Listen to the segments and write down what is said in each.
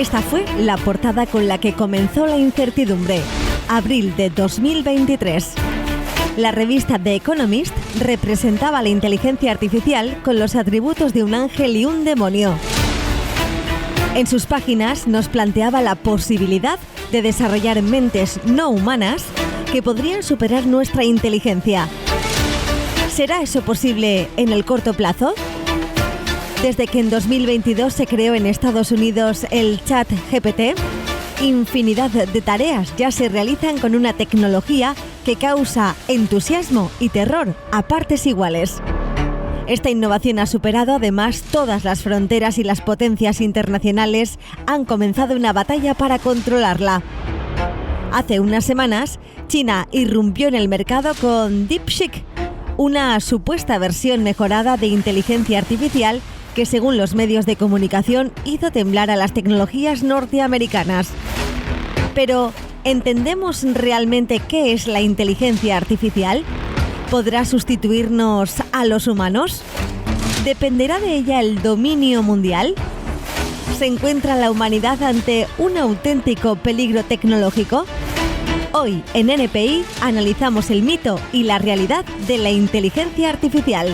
Esta fue la portada con la que comenzó la incertidumbre. Abril de 2023. La revista The Economist representaba la inteligencia artificial con los atributos de un ángel y un demonio. En sus páginas nos planteaba la posibilidad de desarrollar mentes no humanas que podrían superar nuestra inteligencia. ¿Será eso posible en el corto plazo? Desde que en 2022 se creó en Estados Unidos el ChatGPT, infinidad de tareas ya se realizan con una tecnología que causa entusiasmo y terror a partes iguales. Esta innovación ha superado además todas las fronteras y las potencias internacionales han comenzado una batalla para controlarla. Hace unas semanas, China irrumpió en el mercado con DeepSeek, una supuesta versión mejorada de inteligencia artificial que, según los medios de comunicación, hizo temblar a las tecnologías norteamericanas. Pero, ¿entendemos realmente qué es la inteligencia artificial? ¿Podrá sustituirnos a los humanos? ¿Dependerá de ella el dominio mundial? ¿Se encuentra la humanidad ante un auténtico peligro tecnológico? Hoy, en NPI, analizamos el mito y la realidad de la inteligencia artificial.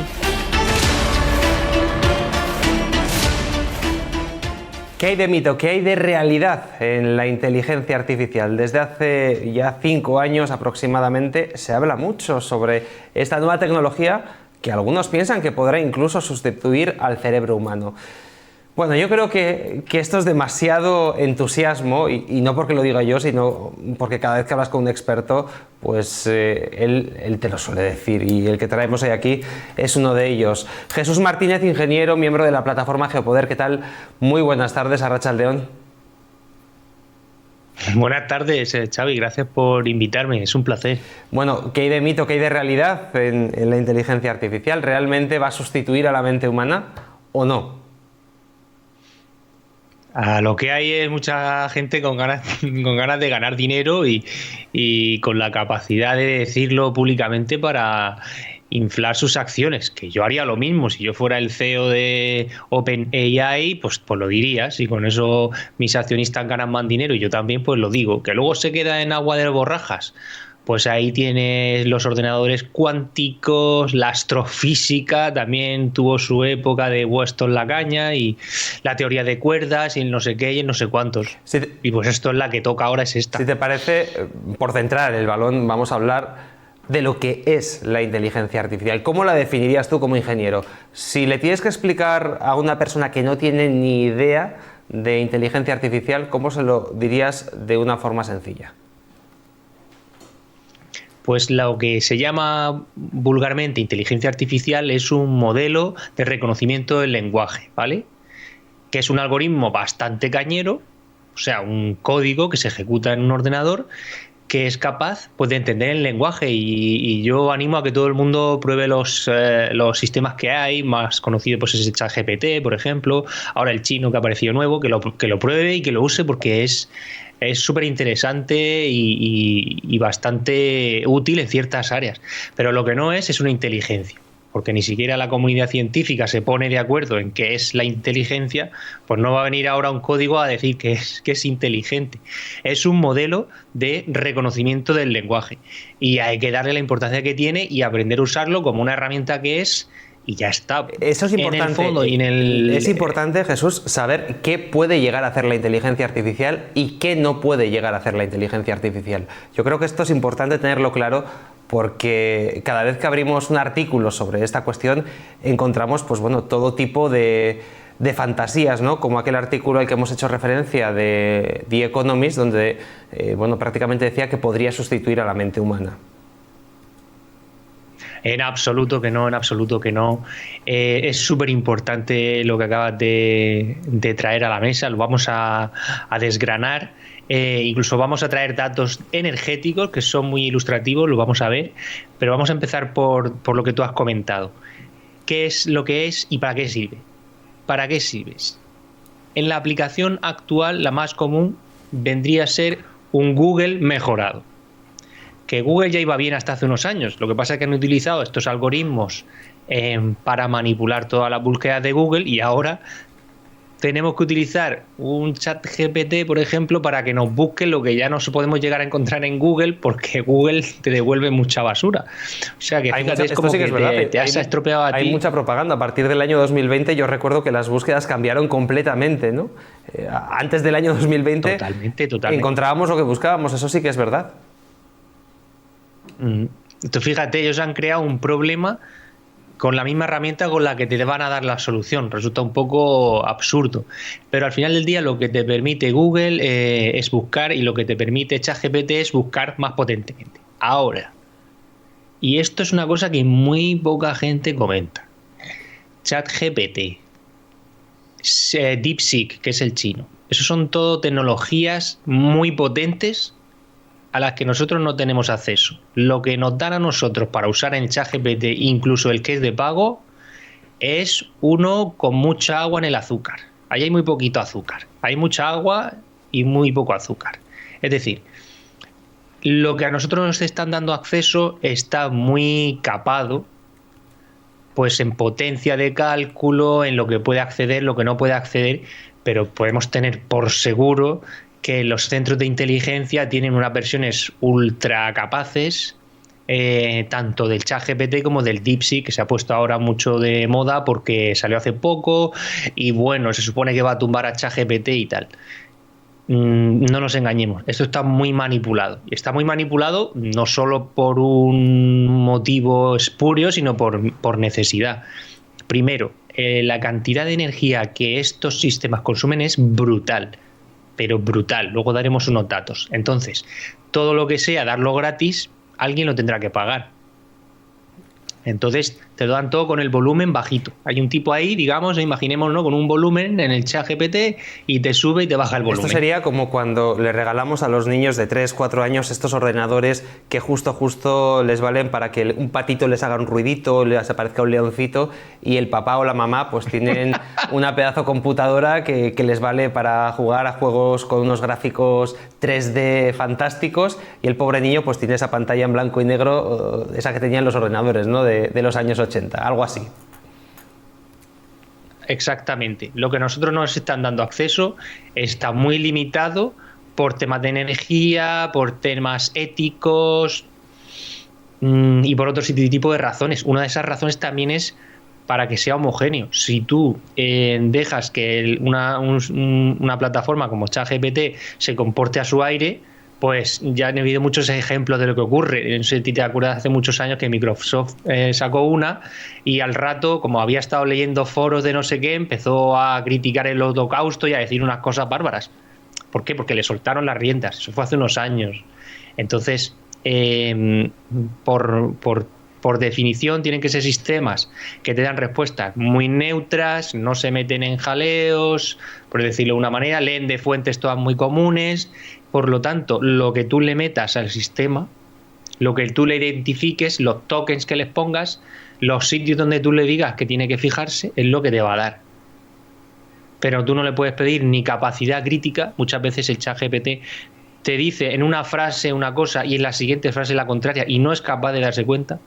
¿Qué hay de mito? ¿Qué hay de realidad en la inteligencia artificial? Desde hace ya 5 años aproximadamente se habla mucho sobre esta nueva tecnología que algunos piensan que podrá incluso sustituir al cerebro humano. Bueno, yo creo que esto es demasiado entusiasmo y no porque lo diga yo, sino porque cada vez que hablas con un experto, pues él te lo suele decir, y el que traemos hoy aquí es uno de ellos. Jesús Martínez, ingeniero, miembro de la plataforma Geopoder. ¿Qué tal? Muy buenas tardes, arratsaldeon. Buenas tardes, Xavi, gracias por invitarme, es un placer. Bueno, ¿qué hay de mito, qué hay de realidad en la inteligencia artificial? ¿Realmente va a sustituir a la mente humana o no? Lo que hay es mucha gente con ganas de ganar dinero y con la capacidad de decirlo públicamente para inflar sus acciones, que yo haría lo mismo. Si yo fuera el CEO de OpenAI, pues lo diría. Si con eso mis accionistas ganan más dinero y yo también, pues lo digo. Que luego se queda en agua de borrajas, pues ahí tienes los ordenadores cuánticos, la astrofísica también tuvo su época de Weston la caña, y la teoría de cuerdas y el no sé qué y el no sé cuántos. Y pues esto es la que toca ahora, es esta. Si te parece, por centrar el balón, vamos a hablar de lo que es la inteligencia artificial. ¿Cómo la definirías tú como ingeniero? Si le tienes que explicar a una persona que no tiene ni idea de inteligencia artificial, ¿cómo se lo dirías de una forma sencilla? Pues lo que se llama vulgarmente inteligencia artificial es un modelo de reconocimiento del lenguaje, ¿vale? Que es un algoritmo bastante cañero, o sea, un código que se ejecuta en un ordenador que es capaz, pues, de entender el lenguaje, y yo animo a que todo el mundo pruebe los sistemas que hay. Más conocido pues es el ChatGPT, por ejemplo, ahora el chino que ha aparecido nuevo, que lo pruebe y que lo use, porque es súper interesante y bastante útil en ciertas áreas. Pero lo que no es una inteligencia, porque ni siquiera la comunidad científica se pone de acuerdo en qué es la inteligencia. Pues no va a venir ahora un código a decir que es inteligente. Es un modelo de reconocimiento del lenguaje, y hay que darle la importancia que tiene y aprender a usarlo como una herramienta que es. Y ya está. Eso es importante. En el fondo y es importante, Jesús, saber qué puede llegar a hacer la inteligencia artificial y qué no puede llegar a hacer la inteligencia artificial. Yo creo que esto es importante tenerlo claro, porque cada vez que abrimos un artículo sobre esta cuestión encontramos, pues bueno, todo tipo de fantasías, ¿no? Como aquel artículo al que hemos hecho referencia de The Economist, donde prácticamente decía que podría sustituir a la mente humana. En absoluto que no, en absoluto que no. Es súper importante lo que acabas de traer a la mesa. Lo vamos a desgranar. Incluso vamos a traer datos energéticos que son muy ilustrativos, lo vamos a ver. Pero vamos a empezar por lo que tú has comentado. ¿Qué es lo que es y para qué sirve? ¿Para qué sirve? En la aplicación actual, la más común vendría a ser un Google mejorado. Que Google ya iba bien hasta hace unos años. Lo que pasa es que han utilizado estos algoritmos para manipular todas las búsquedas de Google, y ahora tenemos que utilizar un chat GPT, por ejemplo, para que nos busque lo que ya no podemos llegar a encontrar en Google, porque Google te devuelve mucha basura. O sea que fíjate, es como que te has estropeado a ti. Hay mucha propaganda. A partir del año 2020 yo recuerdo que las búsquedas cambiaron completamente, ¿no? Antes del año 2020 totalmente. encontrábamos lo que buscábamos, eso sí que es verdad. Entonces, fíjate, ellos han creado un problema con la misma herramienta con la que te van a dar la solución. Resulta un poco absurdo. Pero al final del día lo que te permite Google es buscar, y lo que te permite ChatGPT es buscar más potentemente. Ahora, y esto es una cosa que muy poca gente comenta. ChatGPT, DeepSeek, que es el chino. Esos son todo tecnologías muy potentes a las que nosotros no tenemos acceso. Lo que nos dan a nosotros para usar en el ChatGPT, incluso el que es de pago, es uno con mucha agua en el azúcar. Ahí hay muy poquito azúcar. Hay mucha agua y muy poco azúcar. Es decir, lo que a nosotros nos están dando acceso está muy capado, pues en potencia de cálculo, en lo que puede acceder, lo que no puede acceder, pero podemos tener por seguro que los centros de inteligencia tienen unas versiones ultra capaces, tanto del ChatGPT como del DeepSeek, que se ha puesto ahora mucho de moda porque salió hace poco y bueno, se supone que va a tumbar a ChatGPT y tal. No nos engañemos, esto está muy manipulado. Y está muy manipulado no solo por un motivo espurio, sino por necesidad. Primero, la cantidad de energía que estos sistemas consumen es brutal. Pero brutal, luego daremos unos datos. Entonces, todo lo que sea darlo gratis, alguien lo tendrá que pagar. Entonces, te lo dan todo con el volumen bajito. Hay un tipo ahí, digamos, imaginémonos, con un volumen en el ChatGPT y te sube y te baja el volumen. Esto sería como cuando le regalamos a los niños de 3, 4 años estos ordenadores que justo les valen para que un patito les haga un ruidito, les aparezca un leoncito, y el papá o la mamá pues tienen una pedazo computadora que les vale para jugar a juegos con unos gráficos 3D fantásticos, y el pobre niño pues tiene esa pantalla en blanco y negro, esa que tenían los ordenadores, ¿no? de los años 80, algo así. Exactamente. Lo que nosotros nos están dando acceso está muy limitado por temas de energía, por temas éticos y por otro tipo de razones. Una de esas razones también es para que sea homogéneo. Si tú dejas que una plataforma como ChatGPT se comporte a su aire, pues ya han habido muchos ejemplos de lo que ocurre. No sé si te acuerdas, hace muchos años que Microsoft sacó una y al rato, como había estado leyendo foros de no sé qué, empezó a criticar el holocausto y a decir unas cosas bárbaras. ¿Por qué? Porque le soltaron las riendas. Eso fue hace unos años. Entonces, por definición, tienen que ser sistemas que te dan respuestas muy neutras, no se meten en jaleos, por decirlo de una manera, leen de fuentes todas muy comunes. Por lo tanto, lo que tú le metas al sistema, lo que tú le identifiques, los tokens que les pongas, los sitios donde tú le digas que tiene que fijarse, es lo que te va a dar. Pero tú no le puedes pedir ni capacidad crítica. Muchas veces el ChatGPT te dice en una frase una cosa y en la siguiente frase la contraria y no es capaz de darse cuenta.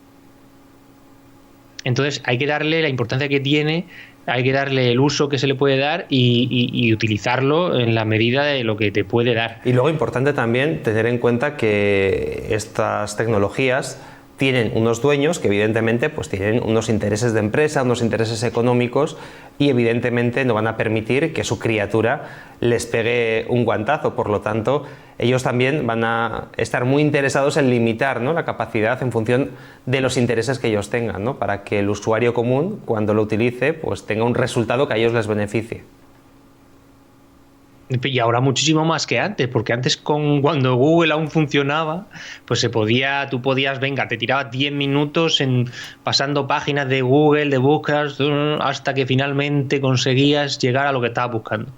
Entonces hay que darle la importancia que tiene, hay que darle el uso que se le puede dar y utilizarlo en la medida de lo que te puede dar. Y luego importante también tener en cuenta que estas tecnologías tienen unos dueños que evidentemente pues tienen unos intereses de empresa, unos intereses económicos, y evidentemente no van a permitir que su criatura les pegue un guantazo. Por lo tanto, ellos también van a estar muy interesados en limitar, ¿no?, la capacidad en función de los intereses que ellos tengan, ¿no?, para que el usuario común, cuando lo utilice, pues tenga un resultado que a ellos les beneficie. Y ahora muchísimo más que antes, porque antes cuando Google aún funcionaba, pues tú podías, te tirabas 10 minutos pasando páginas de Google, de búsquedas, hasta que finalmente conseguías llegar a lo que estabas buscando.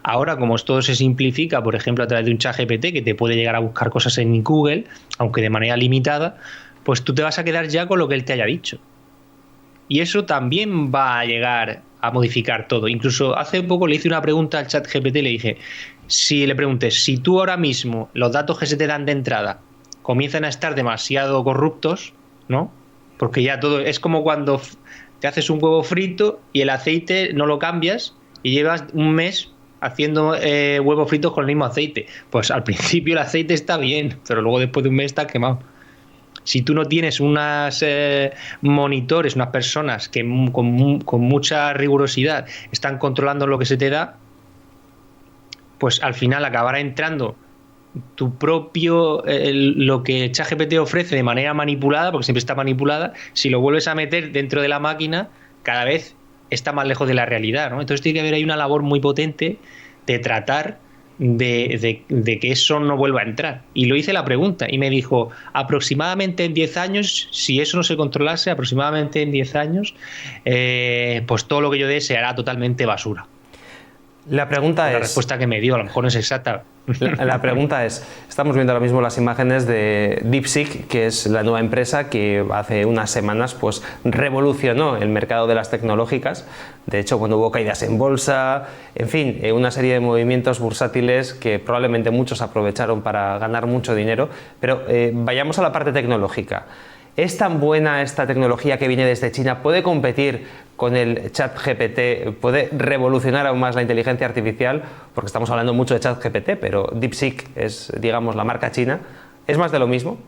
Ahora, como todo se simplifica, por ejemplo, a través de un ChatGPT que te puede llegar a buscar cosas en Google, aunque de manera limitada, pues tú te vas a quedar ya con lo que él te haya dicho. Y eso también va a llegar a modificar todo. Incluso hace poco le hice una pregunta al ChatGPT y le dije, si tú ahora mismo los datos que se te dan de entrada comienzan a estar demasiado corruptos, ¿no? Porque ya todo es como cuando te haces un huevo frito y el aceite no lo cambias y llevas un mes haciendo huevos fritos con el mismo aceite. Pues al principio el aceite está bien, pero luego después de un mes está quemado. Si tú no tienes unas monitores, unas personas que con mucha rigurosidad están controlando lo que se te da, pues al final acabará entrando tu propio, lo que ChatGPT ofrece de manera manipulada, porque siempre está manipulada. Si lo vuelves a meter dentro de la máquina, cada vez está más lejos de la realidad, ¿no? Entonces tiene que haber ahí una labor muy potente de tratar de que eso no vuelva a entrar. Y lo hice la pregunta y me dijo, aproximadamente en 10 años, si eso no se controlase, aproximadamente en 10 años, pues todo lo que yo dé se hará totalmente basura. La pregunta La respuesta que me dio, a lo mejor no es exacta. La pregunta es, estamos viendo ahora mismo las imágenes de DeepSeek, que es la nueva empresa que hace unas semanas pues revolucionó el mercado de las tecnológicas. De hecho, cuando hubo caídas en bolsa, en fin, una serie de movimientos bursátiles que probablemente muchos aprovecharon para ganar mucho dinero. Pero vayamos a la parte tecnológica. ¿Es tan buena esta tecnología que viene desde China? ¿Puede competir con el ChatGPT? ¿Puede revolucionar aún más la inteligencia artificial? Porque estamos hablando mucho de ChatGPT, pero DeepSeek es, digamos, la marca china. ¿Es más de lo mismo?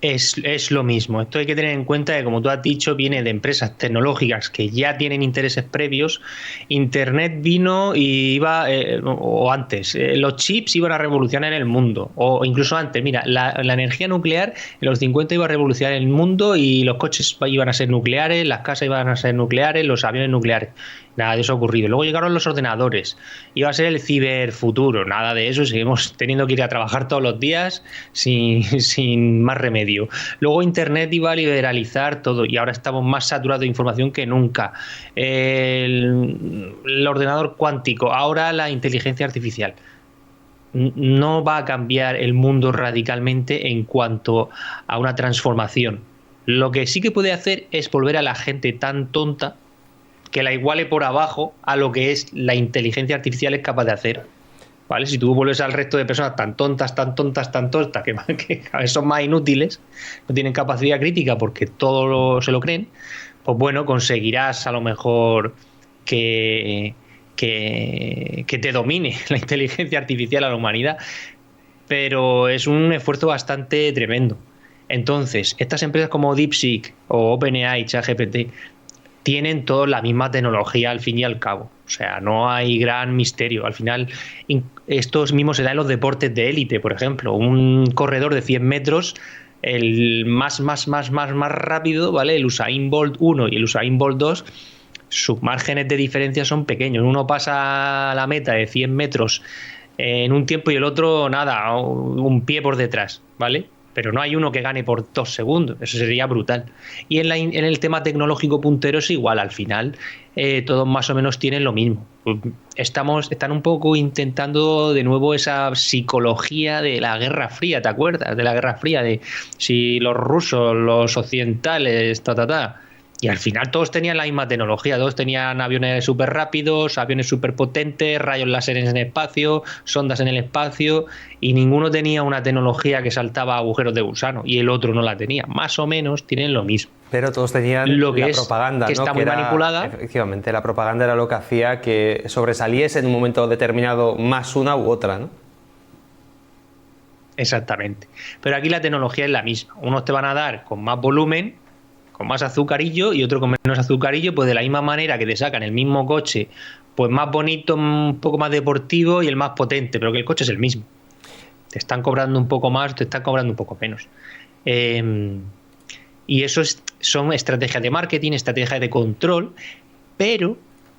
Es lo mismo. Esto hay que tener en cuenta que, como tú has dicho, viene de empresas tecnológicas que ya tienen intereses previos. Internet vino y iba, o antes, los chips iban a revolucionar el mundo, o incluso antes. Mira, la energía nuclear en los 50 iba a revolucionar el mundo y los coches iban a ser nucleares, las casas iban a ser nucleares, los aviones nucleares. Nada de eso ha ocurrido. Luego llegaron los ordenadores. Iba a ser el ciberfuturo. Nada de eso. Seguimos teniendo que ir a trabajar todos los días sin más remedio. Luego Internet iba a liberalizar todo y ahora estamos más saturados de información que nunca. El ordenador cuántico. Ahora la inteligencia artificial. No va a cambiar el mundo radicalmente en cuanto a una transformación. Lo que sí que puede hacer es volver a la gente tan tonta que la iguale por abajo a lo que es la inteligencia artificial es capaz de hacer. ¿Vale? Si tú vuelves al resto de personas tan tontas, que cada vez son más inútiles, no tienen capacidad crítica porque todo se lo creen, pues bueno, conseguirás a lo mejor que te domine la inteligencia artificial a la humanidad, pero es un esfuerzo bastante tremendo. Entonces, estas empresas como DeepSeek o OpenAI, ChatGPT, tienen todos la misma tecnología al fin y al cabo. O sea, no hay gran misterio. Al final, estos mismos se dan en los deportes de élite, por ejemplo. Un corredor de 100 metros, el más rápido, ¿vale? El Usain Bolt 1 y el Usain Bolt 2, sus márgenes de diferencia son pequeños. Uno pasa la meta de 100 metros en un tiempo y el otro, nada, un pie por detrás, ¿vale? Pero no hay uno que gane por 2 segundos, eso sería brutal. Y en el tema tecnológico puntero es igual, al final todos más o menos tienen lo mismo. Están un poco intentando de nuevo esa psicología de la Guerra Fría, ¿te acuerdas? De la Guerra Fría, de si los rusos, los occidentales, Y al final todos tenían la misma tecnología, todos tenían aviones súper rápidos, aviones súper potentes, rayos láseres en el espacio, sondas en el espacio, y ninguno tenía una tecnología que saltaba agujeros de gusano y el otro no la tenía. Más o menos tienen lo mismo. Pero todos tenían lo que la es, propaganda, que ¿no? está muy manipulada. Efectivamente, la propaganda era lo que hacía que sobresaliese en un momento determinado más una u otra, ¿no? Exactamente. Pero aquí la tecnología es la misma. Unos te van a dar con más volumen, con más azucarillo, y otro con menos azucarillo, pues de la misma manera que te sacan el mismo coche, pues más bonito, un poco más deportivo y el más potente, pero que el coche es el mismo. Te están cobrando un poco más, te están cobrando un poco menos. Y eso son estrategias de marketing, estrategias de control, pero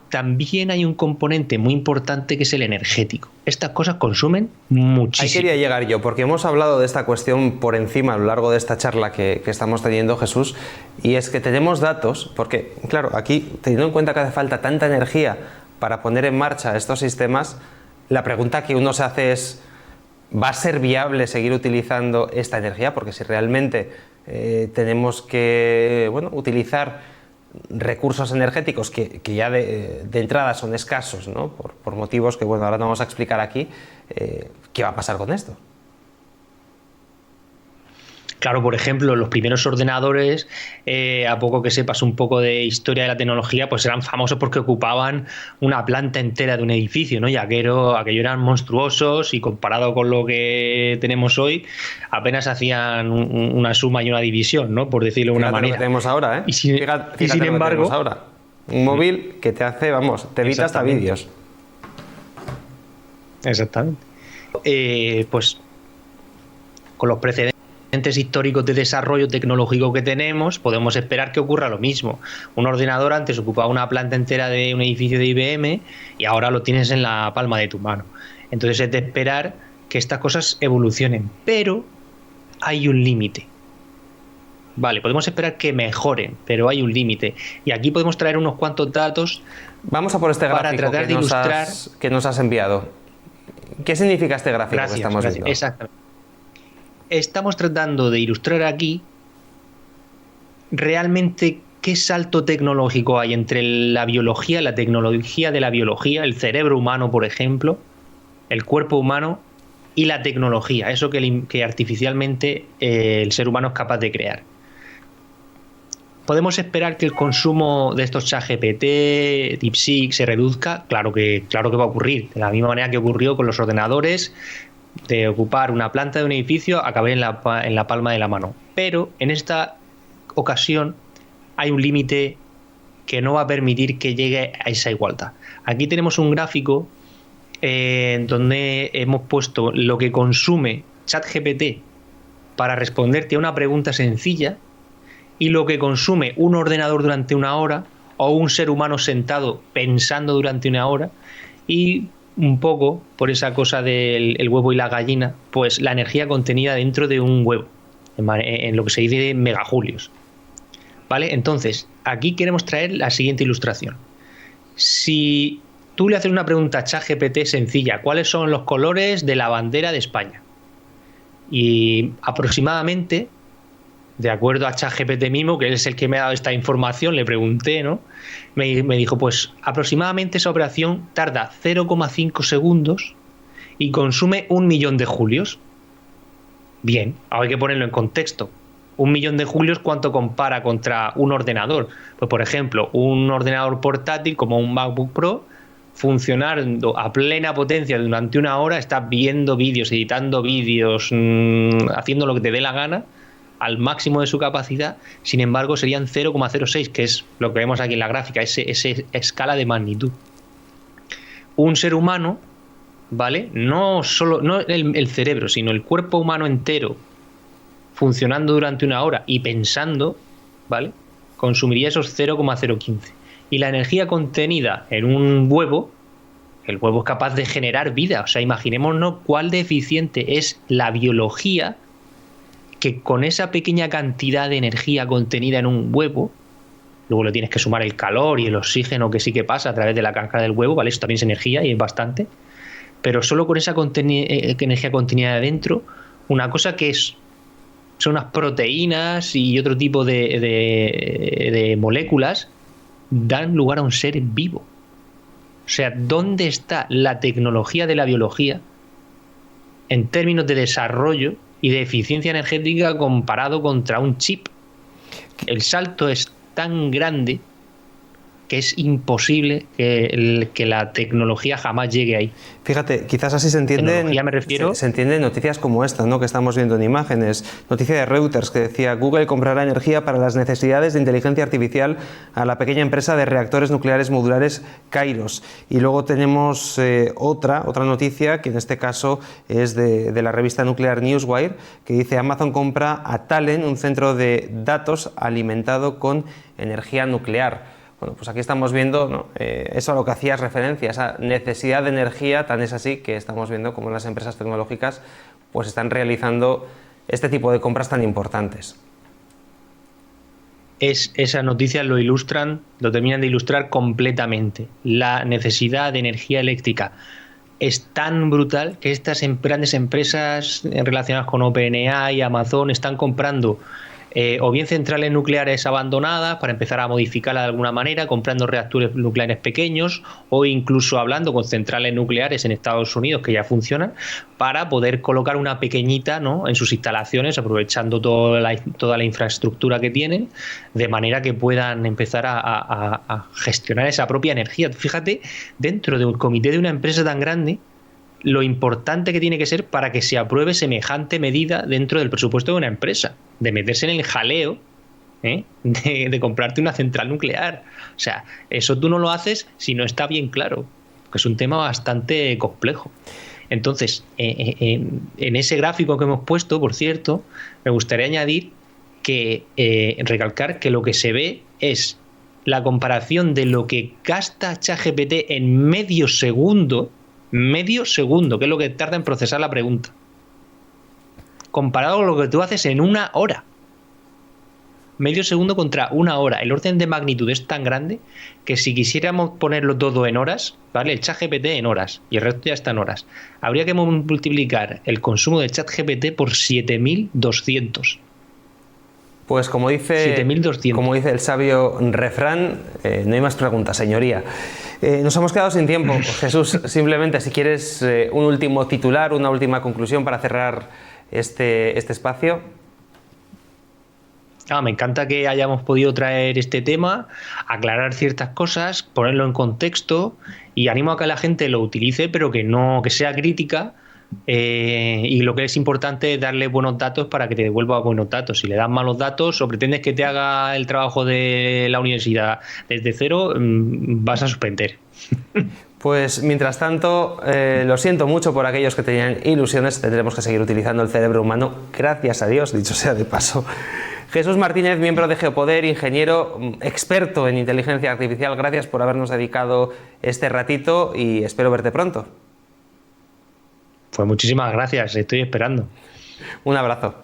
también hay un componente muy importante que es el energético. Estas cosas consumen muchísimo. Ahí quería llegar yo, porque hemos hablado de esta cuestión por encima a lo largo de esta charla que estamos teniendo, Jesús, y es que tenemos datos, porque claro, aquí teniendo en cuenta que hace falta tanta energía para poner en marcha estos sistemas, la pregunta que uno se hace es, ¿va a ser viable seguir utilizando esta energía? Porque si realmente tenemos que utilizar recursos energéticos que ya de entrada son escasos, ¿no? por motivos que ahora no vamos a explicar aquí, ¿qué va a pasar con esto? Claro, por ejemplo, los primeros ordenadores, a poco que sepas un poco de historia de la tecnología, pues eran famosos porque ocupaban una planta entera de un edificio, ¿no? Y aquello eran monstruosos y comparado con lo que tenemos hoy, apenas hacían una suma y una división, ¿no? Por decirlo de una manera. Lo que tenemos ahora, ¿eh? Y sin embargo, lo que ahora. Un móvil que te hace, te evita hasta vídeos. Exactamente. Pues con los precedentes históricos de desarrollo tecnológico que tenemos, podemos esperar que ocurra lo mismo. Un ordenador antes ocupaba una planta entera de un edificio de IBM y ahora lo tienes en la palma de tu mano. Entonces es de esperar que estas cosas evolucionen, pero hay un límite. Vale, podemos esperar que mejoren, pero hay un límite. Y aquí podemos traer unos cuantos datos. Vamos a por este gráfico para tratar de ilustrar que nos has enviado. ¿Qué significa este gráfico que estamos viendo? Exactamente. Estamos tratando de ilustrar aquí realmente qué salto tecnológico hay entre la biología, la tecnología de la biología, el cerebro humano, por ejemplo, el cuerpo humano y la tecnología, eso que artificialmente el ser humano es capaz de crear. ¿Podemos esperar que el consumo de estos ChatGPT, DeepSeek se reduzca? Claro que va a ocurrir, de la misma manera que ocurrió con los ordenadores, de ocupar una planta de un edificio a caber en la palma de la mano. Pero en esta ocasión hay un límite que no va a permitir que llegue a esa igualdad. Aquí tenemos un gráfico donde hemos puesto lo que consume ChatGPT para responderte a una pregunta sencilla y lo que consume un ordenador durante una hora o un ser humano sentado pensando durante una hora, y un poco por esa cosa del huevo y la gallina, pues la energía contenida dentro de un huevo, en lo que se dice megajulios. ¿Vale? Entonces, aquí queremos traer la siguiente ilustración. Si tú le haces una pregunta a ChatGPT sencilla, ¿cuáles son los colores de la bandera de España? Y aproximadamente, de acuerdo a ChatGPT mismo, que es el que me ha dado esta información, le pregunté, ¿no? Me dijo, pues aproximadamente esa operación tarda 0,5 segundos y consume 1 millón de julios. Bien, ahora hay que ponerlo en contexto. 1 millón de julios, ¿cuánto compara contra un ordenador? Pues por ejemplo, un ordenador portátil como un MacBook Pro, funcionando a plena potencia durante una hora, estás viendo vídeos, editando vídeos, haciendo lo que te dé la gana, al máximo de su capacidad. Sin embargo, serían 0,06, que es lo que vemos aquí en la gráfica, esa escala de magnitud. Un ser humano, ¿vale? No el cerebro, sino el cuerpo humano entero, funcionando durante una hora y pensando, ¿vale?, consumiría esos 0,015. Y la energía contenida en un huevo, el huevo es capaz de generar vida. O sea, imaginémonos cuál de eficiente es la biología, que con esa pequeña cantidad de energía contenida en un huevo, luego le tienes que sumar el calor y el oxígeno que sí que pasa a través de la cáscara del huevo, ¿vale? Eso también es energía y es bastante. Pero solo con esa energía contenida adentro, una cosa que son unas proteínas y otro tipo de moléculas, dan lugar a un ser vivo. O sea, ¿dónde está la tecnología de la biología en términos de desarrollo y de eficiencia energética comparado contra un chip? El salto es tan grande que es imposible que la tecnología jamás llegue ahí. Fíjate, quizás así se entienden, me refiero, se entienden noticias como esta, ¿no?, que estamos viendo en imágenes. Noticia de Reuters que decía: Google comprará energía para las necesidades de inteligencia artificial a la pequeña empresa de reactores nucleares modulares Kairos. Y luego tenemos otra noticia, que en este caso es de la revista Nuclear Newswire, que dice: Amazon compra a Talen, un centro de datos alimentado con energía nuclear. Bueno, pues aquí estamos viendo, ¿no?, eso a lo que hacías referencia, esa necesidad de energía. Tan es así que estamos viendo cómo las empresas tecnológicas pues están realizando este tipo de compras tan importantes. Esas noticias lo terminan de ilustrar completamente. La necesidad de energía eléctrica es tan brutal que estas grandes empresas relacionadas con OpenAI y Amazon están comprando o bien centrales nucleares abandonadas para empezar a modificarlas de alguna manera, comprando reactores nucleares pequeños, o incluso hablando con centrales nucleares en Estados Unidos que ya funcionan, para poder colocar una pequeñita, ¿no?, en sus instalaciones, aprovechando toda la infraestructura que tienen, de manera que puedan empezar a gestionar esa propia energía. Fíjate, dentro de un comité de una empresa tan grande, lo importante que tiene que ser para que se apruebe semejante medida dentro del presupuesto de una empresa, de meterse en el jaleo, de comprarte una central nuclear. O sea, eso tú no lo haces si no está bien claro, que es un tema bastante complejo. Entonces, en ese gráfico que hemos puesto, por cierto, me gustaría añadir que recalcar que lo que se ve es la comparación de lo que gasta ChatGPT en medio segundo, que es lo que tarda en procesar la pregunta, comparado con lo que tú haces en una hora. Medio segundo contra una hora. El orden de magnitud es tan grande que si quisiéramos ponerlo todo en horas, ¿vale? El ChatGPT en horas y el resto ya está en horas, habría que multiplicar el consumo de ChatGPT por 7.200. Pues como dice el sabio refrán, no hay más preguntas, señoría. Nos hemos quedado sin tiempo. Jesús, simplemente si quieres un último titular, una última conclusión para cerrar este espacio. Me encanta que hayamos podido traer este tema, aclarar ciertas cosas, ponerlo en contexto, y animo a que la gente lo utilice, pero que sea crítica. Y lo que es importante es darle buenos datos para que te devuelva buenos datos. Si le das malos datos o pretendes que te haga el trabajo de la universidad desde cero, vas a suspender. Pues mientras tanto, lo siento mucho por aquellos que tenían ilusiones. Tendremos que seguir utilizando el cerebro humano, gracias a Dios, dicho sea de paso. Jesús Martínez, miembro de Geopoder, ingeniero, experto en inteligencia artificial, gracias por habernos dedicado este ratito y espero verte pronto. Pues muchísimas gracias, estoy esperando. Un abrazo.